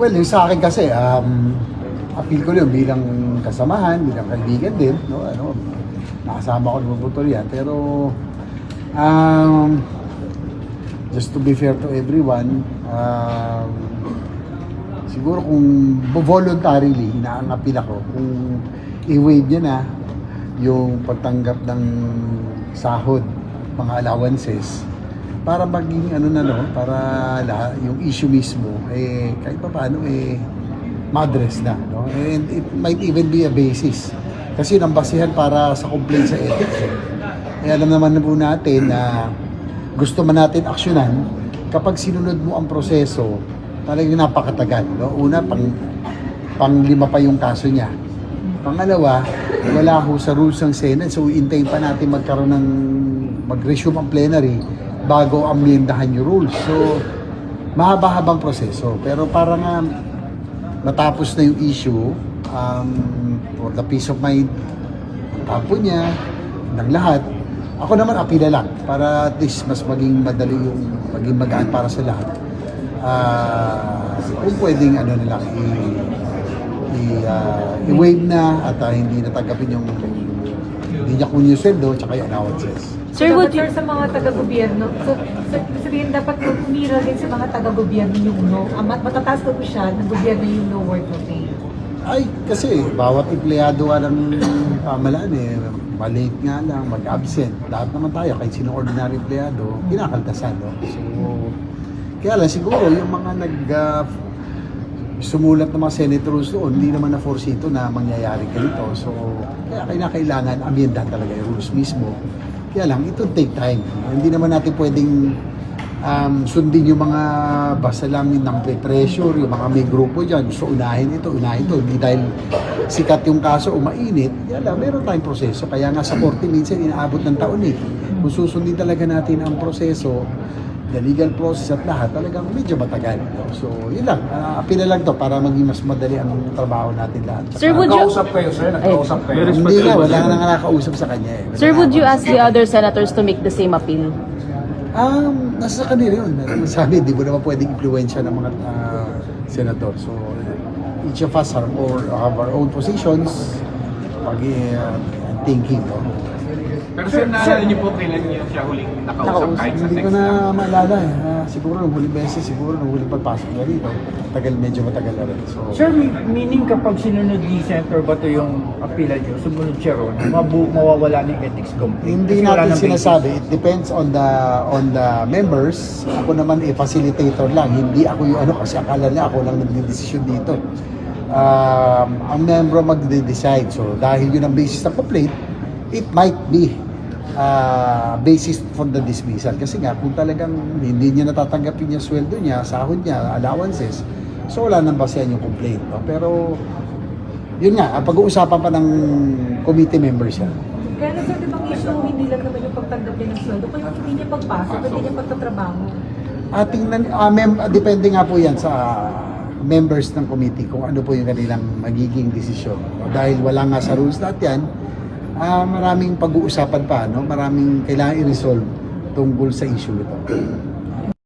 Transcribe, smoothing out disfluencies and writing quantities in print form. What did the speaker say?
Well, yung sa akin kasi, appeal ko yun bilang kasamahan, bilang kaibigan din, no? Nakasama ko ng putol yan. Pero, just to be fair to everyone, siguro kung voluntarily, inaangapil ako, kung i-waive niya na yung pagtanggap ng sahod, mga allowances, para maging para yung issue mismo kahit pa paano ma-address na, no? And it might even be a basis kasi nang basihan para sa complaint sa ethics. Alam naman na po natin na gusto man natin aksyonan kapag sinunod mo ang proseso, talagang napakatagal, no? Una, pang 5 pa yung kaso niya. Pangalawa, wala ho sa rules ng Senate, so iintayin pa natin mag-resume ang plenary bago amyendahan yung rules. So, mahaba-habang proseso. Pero para nga matapos na yung issue, for the peace of mind ng kampo niya, ng lahat, ako naman apila lang para at least mas maging madali maging magaan para sa lahat. Kung pwedeng i-waive na at hindi natanggapin hindi niya kunin yung sweldo tsaka yung allowances. Sir, Sir, sa mga taga-gobyerno, sabihin dapat umiral din sa mga taga-gobyerno yung no. Matataas ko po siya ng gobyerno yung no work no pay. Ay, kasi bawat empleyado ng pamahalaan malate nga lang, mag-absent. Lahat naman tayo, kahit sino ordinary empleyado, kinakaltasan, no? So, kaya lang siguro yung mga sumulat ng mga senators doon, hindi naman na-force ito na mangyayari ganito. So, kaya kailangan amyendahan talaga yung rules mismo. Kaya lang, ito take time. Hindi naman natin pwedeng sundin yung mga basta lang ng pressure, yung mga may grupo dyan, gusto unahin ito. Hindi dahil sikat yung kaso o mainit, kaya lang, meron tayong proseso. Kaya nga sa korte minsan inaabot ng taon Kung susundin talaga natin ang proseso, the legal process at lahat, talagang medyo matagal. So, yun lang. Apila lang to para maging mas madali ang trabaho natin lahat. Sir, would you... Nagkausap kayo, sir? Nagkausap kayo? Hindi nga, wala nga nakakausap sa kanya. Sir, would you ask the other senators to make the same appeal? Nasa kanila yun. Sabi, di mo naman pwedeng impluensya ng mga senator. So, each of us have our own positions, thinking. No? Pero sir, naalala niyo po kailan niyo siya huling nakausap kahit sa Hindi text ko lang? na maalala. Siguro nung huling beses, nung huling pagpasok niya rito. Medyo matagal na rin. So, Sir, meaning kapag sinunod ni Senator Bato yung apila niyo, sumunod siya ron, mawawala ng ethics complaint? hindi Kasi wala natin nang basis. sinasabi. It depends on the members. Ako naman facilitator lang. Hindi ako yung kasi akala niya ako lang nagdedesisyon dito. Ang membro magde-decide. So dahil yun ang basis ng complaint, it might be basis for the dismissal. Kasi nga, kung talagang hindi niya natatanggapin yung sweldo niya, sahod niya, allowances, so wala nang basehan yung complaint. No? Pero, yun nga, pag-uusapan pa ng committee members yan. Kaya nasa ibang issue, hindi lang naman yung pagtanggap niya ng sweldo, kung hindi niya pagpasok, hindi niya pagtatrabaho. Depende nga po yan sa members ng committee kung ano po yung kanilang magiging desisyon. Dahil wala nga sa rules lahat yan, maraming pag-uusapan pa, no? Maraming kailangan i-resolve tungkol sa issue ito.